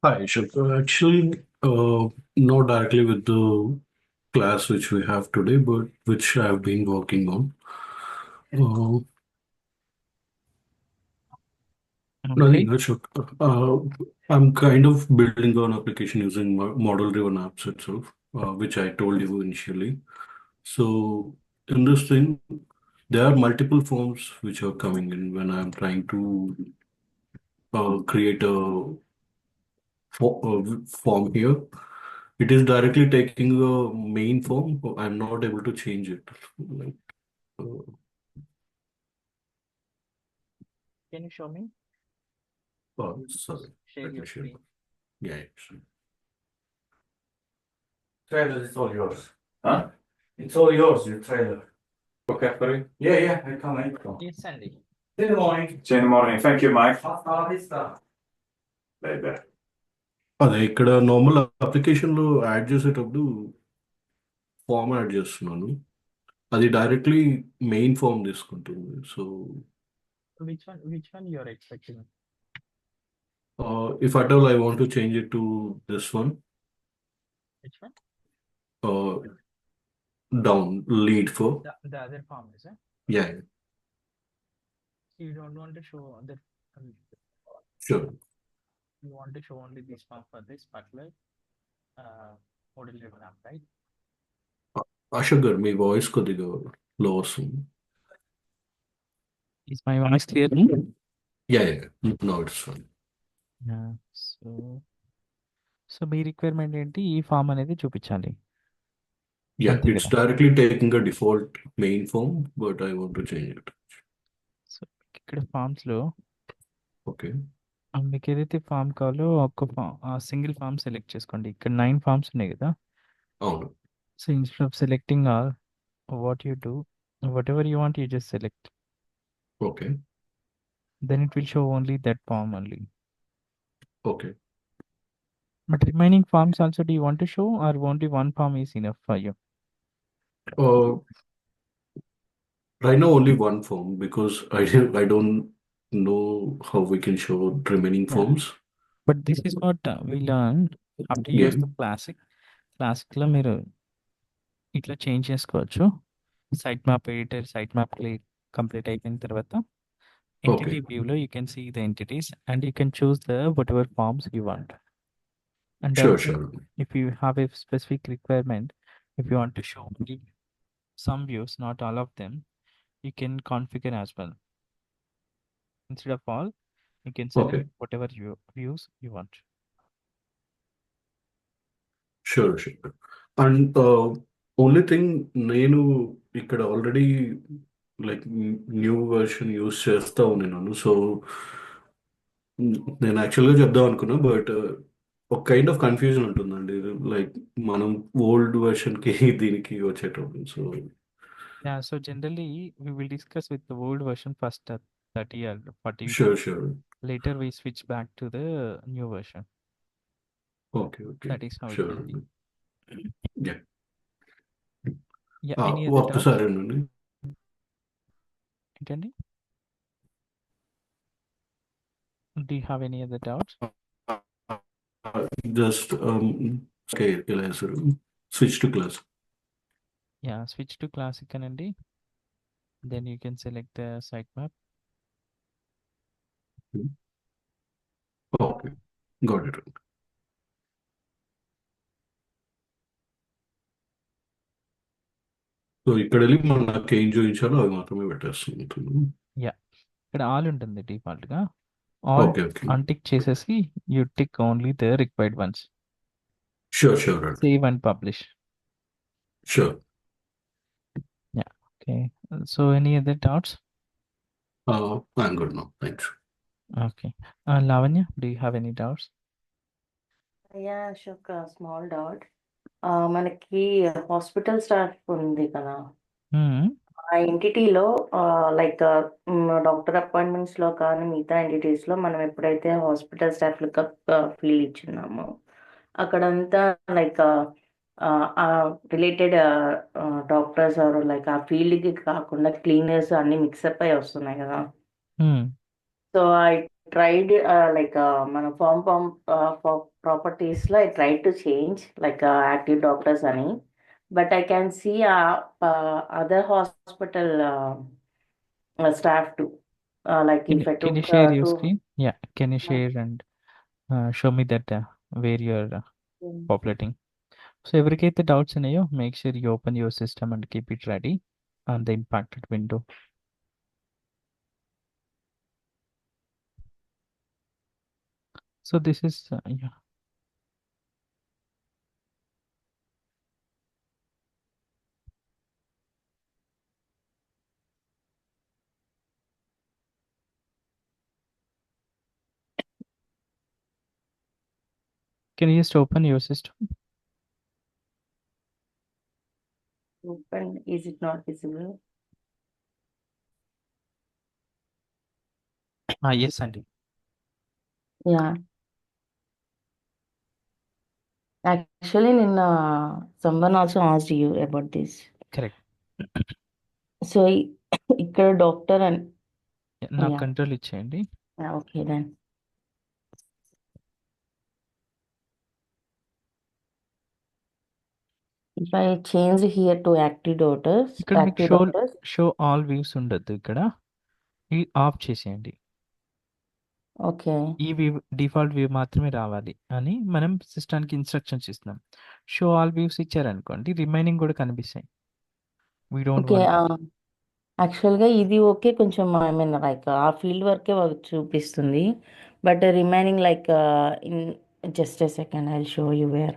Hi, Shilpa. Actually, not directly with the class which we have today, but which I've been working on. Uh, Nothing Okay. much. I'm kind of building an application using model-driven apps itself, which I told you initially. So in this thing, there are multiple forms which are coming in when I'm trying to create a form here. It is directly taking the main form. I'm not able to change it. Like, uh, Can you show me? sorry, Share let me your share. screen. Yeah, yeah, sure. Trailer, it's all yours. Huh? It's all yours, your trailer. Okay for you? Yeah, yeah, I come. Yes, Sandy. See you in the morning. See you in the morning. Thank you, Mike. Hasta la vista. Baby. అదే ఇక్కడ normal అప్లికేషన్లో add చేసేటప్పుడు form add చేస్తున్నాను. అది directly main form తీసుకుంటుంది. So Which one you're expecting? If at all I want to change it to this one, Which one? Down lead for. The other form is it? Yeah, You don't want to show other sure. you want to show only this form for this particular uh model driven app, right? Ashok garu me voice కొద్దిగా లో వస్తుంది. Is my voice clear? Yeah, yeah, no it's fine. Yeah. So మీ requirement ఏంటి? ఈ form అనేది చూపించాలి. Yeah, అంతే it's కదా? Directly taking a default main form, but I want to change it. So ఇక్కడ ఫామ్స్ లో ఓకే. మీకు ఏదైతే ఫామ్ కావాలో ఒక్క ఫామ్ సింగిల్ ఫామ్ సెలెక్ట్ చేసుకోండి. ఇక్కడ 9 ఫామ్స్ ఉన్నాయి కదా. అవును. So instead of selecting all, what you do, whatever you want, you just select. Okay. Then it will show only that form only. Okay. But remaining forms also, do you want to show, or only one form is enough for you? Right now, only one form because I don't know how we can show remaining Yeah. forms. But this is what we learned after Yeah. use the classic లో మీరు ఇట్లా change చేసుకోవచ్చు. Site map editor, site map complete అయిపోయిన తర్వాత entity Okay. వ్యూలో you can see the entities and you can choose the whatever forms you want. And Sure, also, sure. if you have a specific requirement, if you want to show only some views, not all of them, you can configure as well. Instead of all, you can select Okay. whatever views you want. Sure, sure. And only thing నేను ఇక్కడ already like new version use చేస్తా ఉన్నాను. So నేను యాక్చువల్గా చెప్దాం అనుకున్నా, but ఒక kind of confusion ఉంటుందండి. లైక్ మనం ఓల్డ్ వెర్షన్కి దీనికి వచ్చేటప్పుడు. So Yeah, so generally we will discuss with the old version first, 30 or 40 sure, videos. Sure. Later we switch back to the new version. Okay, okay. That is how it sure will be. అండి. Yeah. Yeah, any other doubts? ఒక్కసారేనండి. Andy? Do you have any other doubts? Just okay, ఇలా వేస్తారు. Switch to class. Yeah, switch to classic Andy. Then you can select the sitemap. Okay, got it. So ఇక్కడ వెళ్ళి మనకి ఏం చూపించాలో అవి మాత్రమే పెట్టేస్తుంది. Yeah, ఇక్కడ ఆల్ ఉంటుంది డిఫాల్ట్ గా. All okay, okay. అన్టిక్ చేసేసి you tick only the required ones. Sure, sure అండి. Save and publish. Sure. Yeah. Okay. So any other doubts? I'm good now, thanks. Okay. Lavanya, do you have any doubts? Yeah Ashok, small doubt. మనకి hospital staff ఉంది కదా, Hmm. ఆ ఎంటిటీలో like doctor అపాయింట్మెంట్స్లో కానీ మిగతా ఎంటిటీస్లో మనం ఎప్పుడైతే hospital స్టాఫ్లకు field ఇచ్చున్నామో అక్కడంతా like related doctors or like ఆ ఫీల్డ్కి కాకుండా క్లీనర్స్ అన్ని మిక్సప్ అయి వస్తున్నాయి కదా. Hmm. సో tried మన ప్రాపర్టీస్ లో I tried to change active doctors అని, but I can see other hospital staff too. Like if I Can you took share your two. screen? Yeah, can you share and show me that where you're populating? So ఎవరికైతే doubts ఉన్నాయో make sure you open your system and keep it ready on the impacted window. So this is yeah. Can you just open your system? Open, is it not visible? Yes అండి. Yeah. Actually, someone also asked you about this. Correct. So, ఇక్కడ doctor and నా Yeah. Control ఇచ్చేయండి. Okay then. If I change here to active ఇక్కడ మీకు doctors, show all views ఉండద్దు ఇక్కడ. ఇది of చేసేయండి. okay, ఈ వ్యూ డిఫాల్ట్ వ్యూ మాత్రమే రావాలి అని మనం సిస్టానికి ఇన్స్ట్రక్షన్స్ ఇస్తున్నాం. షో ఆల్ వ్యూస్ ఇచ్చారనుకోండి రిమైనింగ్ కూడా కనిపిస్తాయి. We don't okay. వాంట్ యాక్చువల్గా ఇది ఓకే, కొంచెం ఐ మీన్ లైక్ ఆ ఫీల్డ్ వర్కే చూపిస్తుంది, but remaining like in just a second I will show you where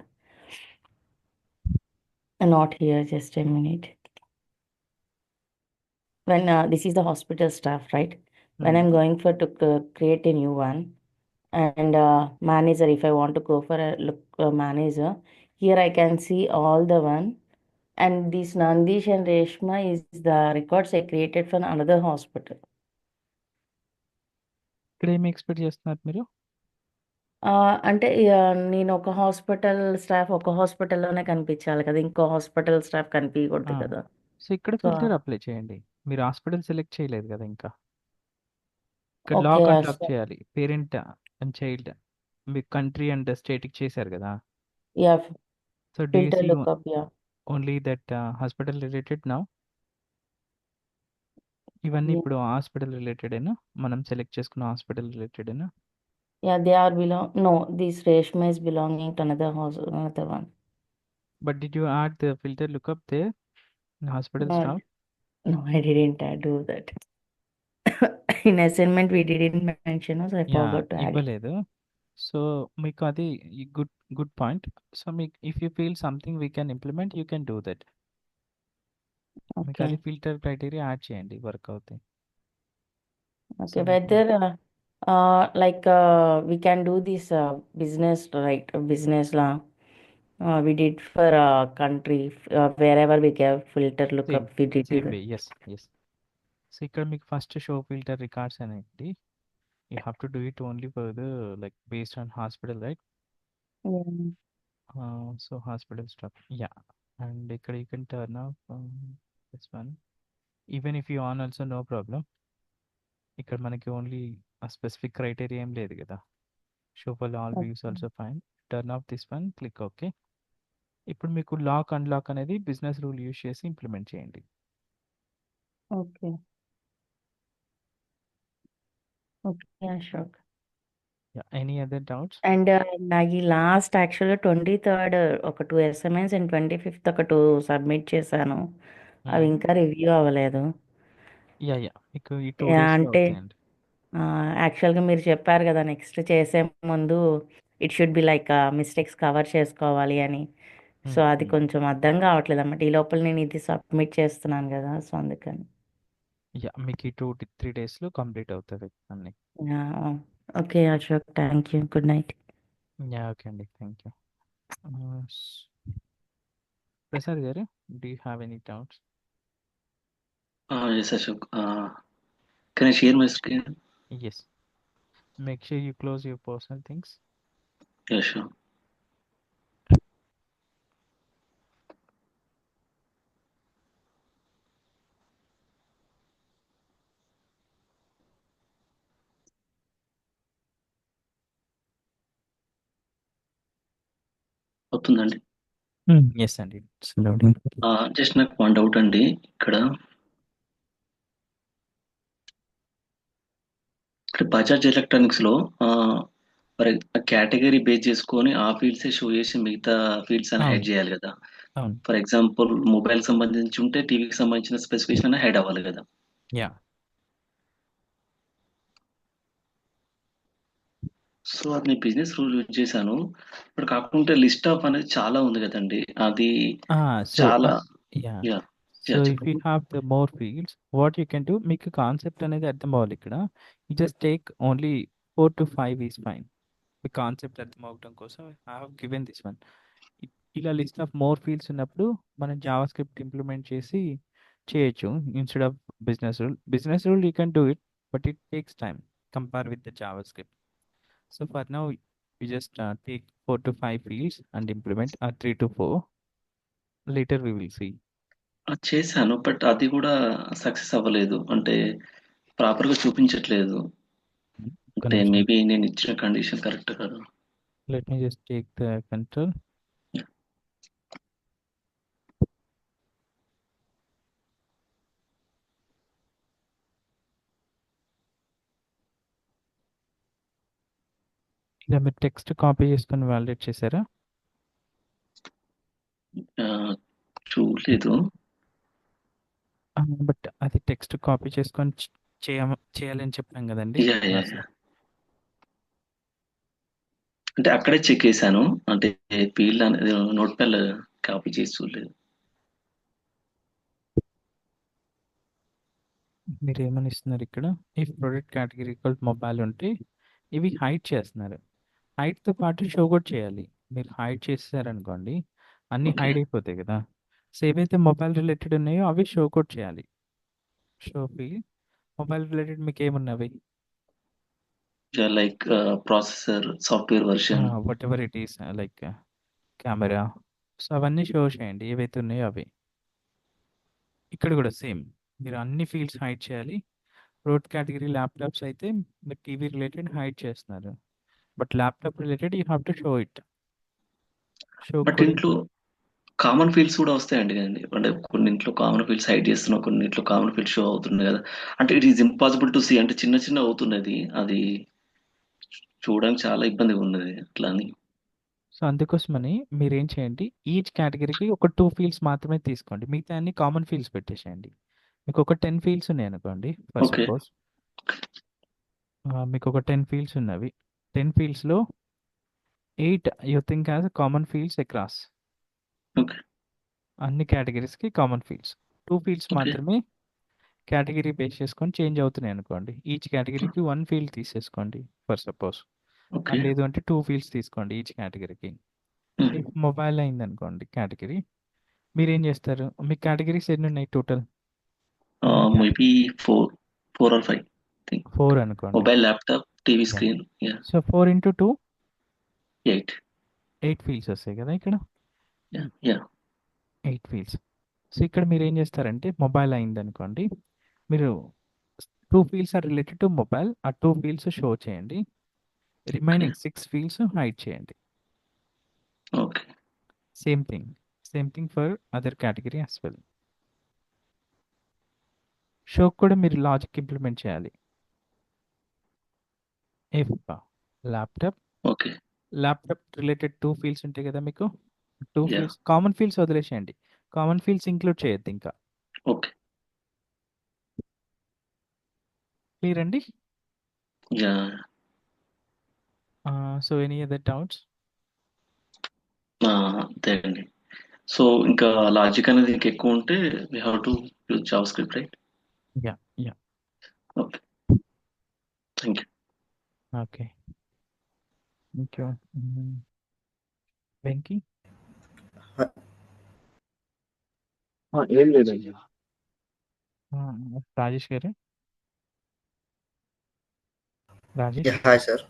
not here, just a minute. When this is the hospital staff, right? When I'm going for to create a new one, and manager, if I want to go for a look manager, here I can see all the one, and this Nandish and Reshma is the records I created for another hospital. ఇక్కడ ఏమి expect చేస్తున్నారు మీరు? అంటే నేను ఒక హాస్పిటల్లోనే కనిపించాలి కదా, ఇంకో హాస్పిటల్ స్టాఫ్ కనిపించకూడదు కదా. సో ఇక్కడ సో ఫిల్టర్ అప్లై చేయండి. మీరు హాస్పిటల్ సెలెక్ట్ చేయలేదు కదా ఇంకా. ఇక్కడ ఓకే, లాక్ అండ్ లాక్ చేయాలి. పేరెంట్ అండ్ చైల్డ్ మీ కంట్రీ అండ్ స్టేట్కి చేశారు కదా. Yeah, so do you filter see lookup, yeah. Only that hospital related now? ఇవన్నీ ఇప్పుడు హాస్పిటల్ రిలేటెడేనా? మనం సెలెక్ట్ చేసుకున్న హాస్పిటల్ రిలేటెడేనా? Yeah, they are no, this Reshma is belonging to another one. But did you add the filter lookup there in hospital No, staff? no, I didn't do that. In assignment we didn't mention, so I forgot to add it. ఇవ్వలేదు. So మీకు అది good point. So మీకు if you feel something we can implement you can do that. మీకు Okay, అది filter criteria add చేయండి, work అవుతాయి. okay. So Whether we can do this business, right? Business law. We did for country, wherever we gave filter lookup, we did do same that. Way, yes. So ఇక్కడ మీకు first show filter records అనేది you have to do it only for the like based on hospital, right? Yeah. So hospital stuff, yeah. And ఇక్కడ you can turn off this one. Even if you on also no problem. ఇక్కడ మనకి only ఆ specific criteria ఏం లేదు కదా. Show for all views Okay. Also fine. Turn off this one, click okay. ఇప్పుడు మీకు lock unlock అనేది business rule use చేసి ఇంప్లిమెంట్ చేయండి. Okay. Okay, Ashok. Any other doubts? And నాకు ఈ లాస్ట్ యాక్చువల్గా 23rd ఒక 2 అసైన్మెంట్స్ అండ్ 25th ఒక 2 సబ్మిట్ చేశాను. అవి ఇంకా రివ్యూ అవ్వలేదు. మీకు ఈ 2 యా, డేస్లో అంటే అవుతాయండి. యాక్చువల్గా మీరు చెప్పారు కదా నెక్స్ట్ చేసే ముందు it should be like mistakes cover చేసుకోవాలి అని. సో అది కొంచెం అర్థం కావట్లేదు అన్నమాట. ఈ లోపల నేను ఇది సబ్మిట్ చేస్తున్నాను కదా, సో అందుకని. మీకు ఈ 2-3 డేస్లో కంప్లీట్ అవుతుంది అన్ని. Okay Ashok, thank you, good night. Okay అండి, థ్యాంక్ యూ. ప్రసాద్ గారు, do you have any doubts? Yes, Ashok. Can I share my screen? Yes. Make sure you close your personal things. Yeah, sure. అవుతుందండి. Yes అండి, it's loading. Just నాకు one doubt అండి. ఇక్కడ Bajaj electronics లో మరి category base చేసుకొని ఆ fields show చేసి మిగతా ఫీల్డ్స్ అని అవును హైడ్ చేయాలి కదా. అవును ఫర్ ఎగ్జాంపుల్ మొబైల్ సంబంధించి ఉంటే టీవీకి సంబంధించిన స్పెసిఫికేషన్ అనేది హైడ్ అవ్వాలి కదా. యా సో అది నేను బిజినెస్ రూల్ యూజ్ చేశాను. ఇప్పుడు కాకుంటే లిస్ట్ ఆఫ్ అనేది చాలా ఉంది కదండి. అది సో చాలా yeah yeah so yeah if you చెప్పండి. Have the more fields, what you can do, మీకు కాన్సెప్ట్ అనేది అర్థం అవ్వాలి ఇక్కడ. You just take only 4 to 5 is fine. మీ కాన్సెప్ట్ అర్థం అవడం కోసం I have given this one. ఇలా లిస్ట్ ఆఫ్ మోర్ ఫీల్డ్స్ ఉన్నప్పుడు మనం జావా స్క్రిప్ట్ ఇంప్లిమెంట్ చేసి చేయొచ్చు instead of business rule you can do it, but it takes time compare with the Java script. So for now you just take 4 to 5 fields and implement 3 to 4. Later we will see. చేశాను, but అది కూడా success అవ్వలేదు. అంటే proper గా చూపించట్లేదు. ఒక్క అంటే నిమిషం. మేబీ నేను ఇచ్చిన కండిషన్ కరెక్ట్ కదా. Let me just take the control. ఇలా మీరు టెక్స్ట్ కాపీ చేసుకొని వాలిడేట్ చేశారా? చూడలేదు. బట్ అది టెక్స్ట్ కాపీ చేసుకొని చేయాలని చెప్పాం కదండి యా యా క్లాస్లో. అంటే అక్కడే చెక్ చేశాను. అంటే ఫీల్డ్ అనేది నోట్ ప్యాడ్ కాపీ చేసి చూడలేదు. మీరు ఏమని ఇస్తున్నారు ఇక్కడ? If product category equal mobile ఉంటే ఇవి హైడ్ చేస్తున్నారు. హైడ్తో పాటు షో కూడా చేయాలి. మీరు హైడ్ చేసారనుకోండి అన్నీ ఓకే. హైడ్ అయిపోతాయి కదా. సో ఏవైతే మొబైల్ రిలేటెడ్ ఉన్నాయో అవి షో కూడా చేయాలి. షో ఫీల్డ్ మొబైల్ రిలేటెడ్ మీకు ఏమున్నవి? Like processor, software version. Whatever it is, like camera. So అవన్నీ షో చేయండి ఏవైతే ఉన్నాయో అవి. ఇక్కడ కూడా సేమ్, మీరు అన్ని ఫీల్డ్స్ హైడ్ చేయాలి. రోడ్ కేటగిరీ ల్యాప్టాప్స్ అయితే మీరు టీవీ రిలేటెడ్ హైడ్ చేస్తున్నారు, but laptop related you have to show it. Show but కూడా ఇంట్లో కామన్ ఫీల్డ్స్ కూడా వస్తాయండి కదండి. అంటే కొన్నింట్లో కామన్ ఫీల్డ్స్ హైడ్ చేస్తున్నాం, కొన్నింట్లో కామన్ ఫీల్డ్స్ షో అవుతున్నాయి కదా. అంటే it is impossible to see. అంటే చిన్న చిన్న అవుతున్నది, అది చూడడానికి చాలా ఇబ్బందిగా ఉన్నది అట్లా అని. సో అందుకోసమని మీరేం చేయండి, ఈచ్ కేటగిరీకి ఒక 2 ఫీల్డ్స్ మాత్రమే తీసుకోండి, మిగతా అన్ని కామన్ ఫీల్డ్స్ పెట్టేసేయండి. మీకు ఒక 10 ఫీల్డ్స్ ఉన్నాయి అనుకోండి ఫర్ ఓకే. సపోజ్. మీకు ఒక 10 ఫీల్డ్స్ ఉన్నవి. 10 ఫీల్డ్స్లో 8 you think as common fields across. Okay. అన్ని కేటగిరీస్కి కామన్ ఫీల్డ్స్. 2 fields okay. మాత్రమే కేటగిరీ బేస్ చేసుకొని చేంజ్ అవుతున్నాయి అనుకోండి. ఈచ్ కేటగిరీకి 1 ఫీల్డ్ తీసేసుకోండి ఫర్ సపోజ్. ఓకే. లేదు అంటే 2 ఫీల్డ్స్ తీసుకోండి ఈచ్ కేటగిరీకి. ఇఫ్ మొబైల్ అయింది అనుకోండి కేటగిరీ, మీరేం చేస్తారు? మీ కేటగిరీస్ ఎన్ని ఉన్నాయి టోటల్? Maybe 4 or 5 think. 4 అనుకోండి. Mobile, laptop, TV Yeah. Screen. Yeah so 4 into 2 8. 8 fields వస్తాయి కదా ఇక్కడ. Yeah yeah 8 fields. సో ఇక్కడ మీరు ఏం చేస్తారంటే మొబైల్ అయింది అనుకోండి, మీరు 2 fields are related to mobile, ఆ 2 ఫీల్డ్స్ షో చేయండి. రిమైనింగ్ 6 ఫీల్డ్స్ హైడ్ చేయండి. Okay. Same thing for other category as well. Show కూడా మీరు లాజిక్ ఇంప్లిమెంట్ చేయాలి. If okay. Laptop related 2 fields ఉంటాయి కదా మీకు. 2 యా ఫీల్డ్స్ కామన్ ఫీల్డ్స్ వదిలేసేయండి, కామన్ ఫీల్డ్స్ ఇంక్లూడ్ చేయొద్దు ఇంకా. ఓకే. క్లియర్ అండి? Yeah so any other doubts? అంతే అండి. సో ఇంకా లాజిక్ అనేది ఇంకా ఎక్కువ ఉంటే we have to use Java script, right? Yeah okay. Thank you. Okay, thank you. Venky? ఏం లేదండి. రాజేష్ గారు? Rajesh? Hi sir.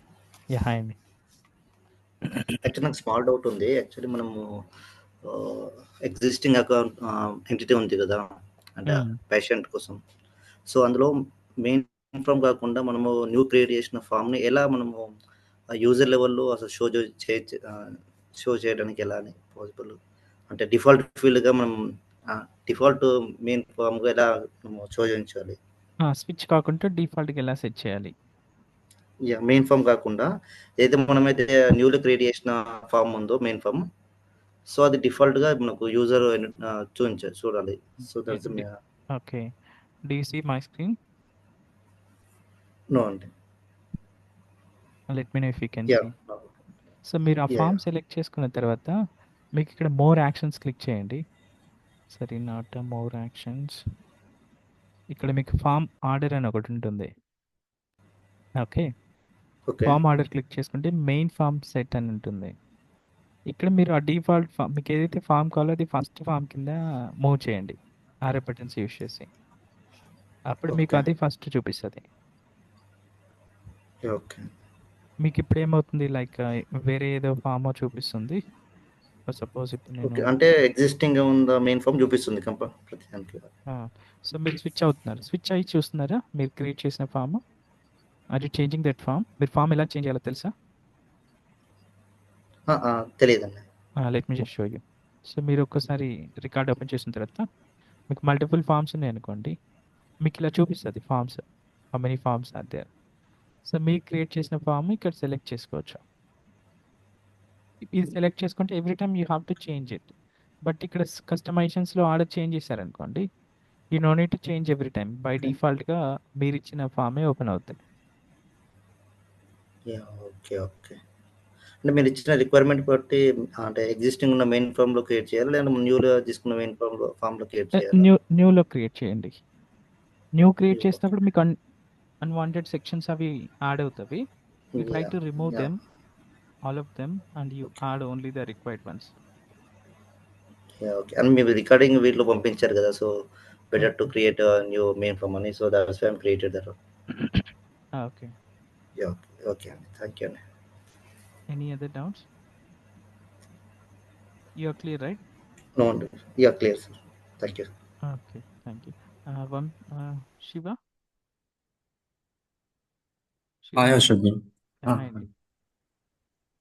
Yeah hi అండి. యాక్చువల్లీ నాకు స్మాల్ డౌట్ ఉంది. యాక్చువల్లీ మనము ఎగ్జిస్టింగ్ అకౌంట్ ఎంటిటీ ఉంది కదా, అంటే పేషెంట్ కోసం. సో అందులో మెయిన్ ఫామ్ కాకుండా మనము న్యూ క్రియేట్ చేసిన ఫామ్ని ఎలా మనము యూజర్ లెవెల్లో అసలు షో షో చేయడానికి ఎలా అని పాసిబుల్? అంటే డిఫాల్ట్ ఫీల్డ్గా మనం డిఫాల్ట్ మెయిన్ ఫామ్గా ఎలా మనం షో చేయించాలి? స్విచ్ కాకుండా డిఫాల్ట్గా ఎలా సెట్ చేయాలి? మెయిన్ ఫామ్ కాకుండా ఏదైతే మనమైతే న్యూలో క్రియేట్ చేసిన ఫామ్ ఉందో మెయిన్ ఫామ్, సో అది డిఫాల్ట్గా మనకు యూజర్ చూడాలి. So that's okay. Do you see my screen? No అండి. Let me know if you can yeah see. So మీరు ఆ ఫామ్ సెలెక్ట్ చేసుకున్న తర్వాత మీకు ఇక్కడ మోర్ యాక్షన్స్ క్లిక్ చేయండి. సరే, నాట్ మోర్ యాక్షన్స్. ఇక్కడ మీకు ఫామ్ ఆర్డర్ అని ఒకటి ఉంటుంది. Okay. Okay form order click చేసుకుంటే మెయిన్ ఫామ్ సెట్ అని ఉంటుంది. ఇక్కడ మీరు ఆ డిఫాల్ట్ ఫామ్ మీకు ఏదైతే ఫామ్ కావాలో అది ఫస్ట్ ఫామ్ కింద మూవ్ చేయండి ఆరో బటన్స్ యూస్ చేసి. అప్పుడు మీకు ఓకే అది ఫస్ట్ చూపిస్తుంది. ఓకే మీకు ఇప్పుడు ఏమవుతుంది, లైక్ వేరే ఏదో ఫామ్ చూపిస్తుంది. సపోజ్ ఇప్పుడు ఓకే నేను అంటే ఎగ్జిస్టింగ్ ఉన్న మెయిన్ ఫామ్ చూపిస్తుంది ప్రతి దానికి. సో మీరు స్విచ్ అవుతున్నారు, స్విచ్ అయ్యి చూస్తున్నారా మీరు క్రియేట్ చేసిన ఫామ్? అది చేంజింగ్ దట్ ఫామ్. మీరు ఫామ్ ఎలా చేంజ్ చేయాలో తెలుసా? తెలియదండి. Let me just show you. So మీరు ఒక్కసారి రికార్డ్ ఓపెన్ చేసిన తర్వాత మీకు మల్టిపుల్ ఫామ్స్ ఉన్నాయి అనుకోండి, మీకు ఇలా చూపిస్తుంది forms, how many forms are there. So మీరు క్రియేట్ చేసిన ఫామ్ ఇక్కడ సెలెక్ట్ చేసుకోవచ్చు. ఇది సెలెక్ట్ చేసుకుంటే every time you have to change it. But ఇక్కడ కస్టమైజేషన్స్లో ఆర్డర్ చేంజ్ చేశారనుకోండి, you no need to change every time. By డిఫాల్ట్గా మీరు ఇచ్చిన ఫామే ఓపెన్ అవుతుంది. ఓకే ఓకే అంటే మీరు ఇచ్చిన రిక్వైర్మెంట్ బట్టి అంటే ఎగ్జిస్టింగ్ ఉన్న మెయిన్ ఫామ్లో క్రియేట్ చేయాలి, లేదా న్యూలో తీసుకున్న మెయిన్ ఫామ్లో క్రియేట్ చేయాలి? న్యూలో క్రియేట్ చేయండి. న్యూ క్రియేట్ చేసినప్పుడు మీకు అన్వాంటెడ్ సెక్షన్స్ అవి యాడ్ అవుతాయి. You try to remove them, all of them, and you add only the required ones. Okay and మీరు రికార్డింగ్ వీటిలో పంపించారు కదా, so better to create new main form అని, so that's why I created that. Okay. Okay అండి, thank you అండి. Any other doubts? You are clear, right? No అండి, clear sir, thank you. Okay, thank you. Shiva? Hi Ashok garu. Hi అండి.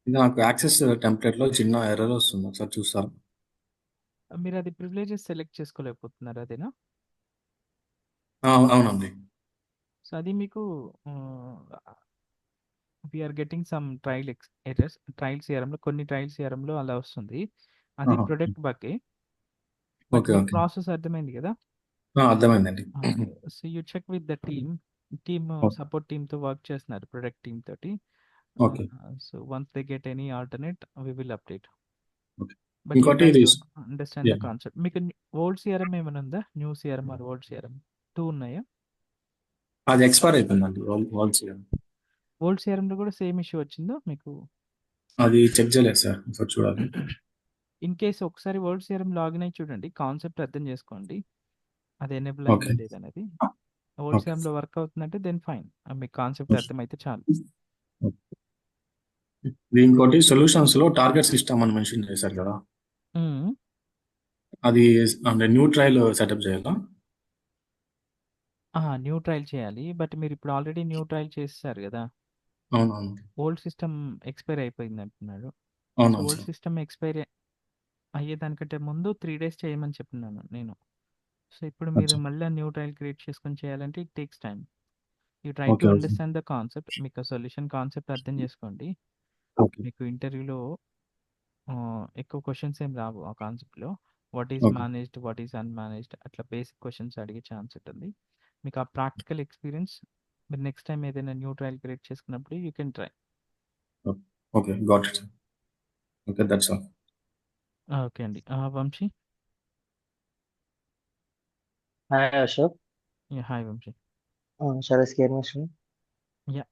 ఇది నాకు access టెంప్లెట్లో చిన్న error వస్తుంది, ఒకసారి చూస్తారా? మీరు అది ప్రివిలేజెస్ సెలెక్ట్ చేసుకోలేకపోతున్నారు, అదేనా? అవునండి. సో అది మీకు we're getting some errors. Trial సిఆర్ఎంలో కొన్ని ట్రయల్ సిఆర్ఎంలో అలా వస్తుంది. అది ప్రొడక్ట్ బగ్గే. ఓకే ఓకే ప్రాసెస్ అర్థమైంది కదా? అర్థమైందండి. So you check with the team support టీమ్తో వర్క్ చేస్తున్నారు, ప్రొడక్ట్ టీమ్ తోటి. Okay so once they get any alternate we will update. Okay. But ఇంకోటి యూ ఇది అండర్స్టాండ్ ద Yeah. కాన్సెప్ట్. మీకు ఓల్డ్ సిఆర్ఎం ఏమైనా ఉందా? New CRM or old CRM 2 ఉన్నాయా? అది ఎక్స్పైర్ అయిపోయిందండి వాల్స్. ఓల్డ్ సిఆర్ఎంలో కూడా సేమ్ ఇష్యూ వచ్చిందో మీకు? అది చెక్ చేయలేదు సార్, ఒకసారి చూడాలి. ఇన్ కేస్ ఒకసారి ఓల్డ్ సిఆర్ఎం లాగిన్ అయి చూడండి, కాన్సెప్ట్ అర్థం చేసుకోండి, అది ఎనేబుల్ Okay. అయిందా లేదనేది. Old Okay. సిఆర్ఎంలో వర్క్ అవుతుందంటే దెన్ ఫైన్, మీకు కాన్సెప్ట్ అర్థమైతే చాలు. ఇంకోటి సొల్యూషన్స్ లో టార్గెట్ సిస్టమ్ అని మెన్షన్ చేశారు కదా, అది అంటే న్యూ ట్రయల్ సెటప్ చేయాలా? న్యూ ట్రయల్ చేయాలి, బట్ మీరు ఇప్పుడు ఆల్రెడీ న్యూ ట్రయల్ చేస్తారు కదా. అవునవును ఓల్డ్ సిస్టమ్ ఎక్స్పైర్ అయిపోయింది అంటున్నారు. అవునవును ఓల్డ్ సార్. సిస్టమ్ ఎక్స్పైర్ అయ్యేదానికంటే ముందు 3 days చేయమని చెప్తున్నాను నేను. సో ఇప్పుడు మీరు అచ్చా. మళ్ళీ న్యూ ట్రయల్ క్రియేట్ చేసుకొని చేయాలంటే it takes time. You try Okay, to okay. Understand the concept. మీకు సొల్యూషన్ కాన్సెప్ట్ అర్థం చేసుకోండి. ఓకే మీకు ఇంటర్వ్యూలో ఎక్కువ క్వశ్చన్స్ ఏం రావు ఆ కాన్సెప్ట్లో. What is Okay. Managed, what is unmanaged, అట్లా బేసిక్ క్వశ్చన్స్ అడిగే ఛాన్స్ ఉంటుంది. మీకు ఆ ప్రాక్టికల్ ఎక్స్పీరియన్స్ మీరు నెక్స్ట్ టైం ఏదైనా న్యూ ట్రయల్ క్రియేట్ చేసుకున్నప్పుడు you can try. Okay, got it. Okay, that's all. Okay అండి. Vamshi? Hi Ashok. Hi Vamshi. Shall I scare my screen? Yeah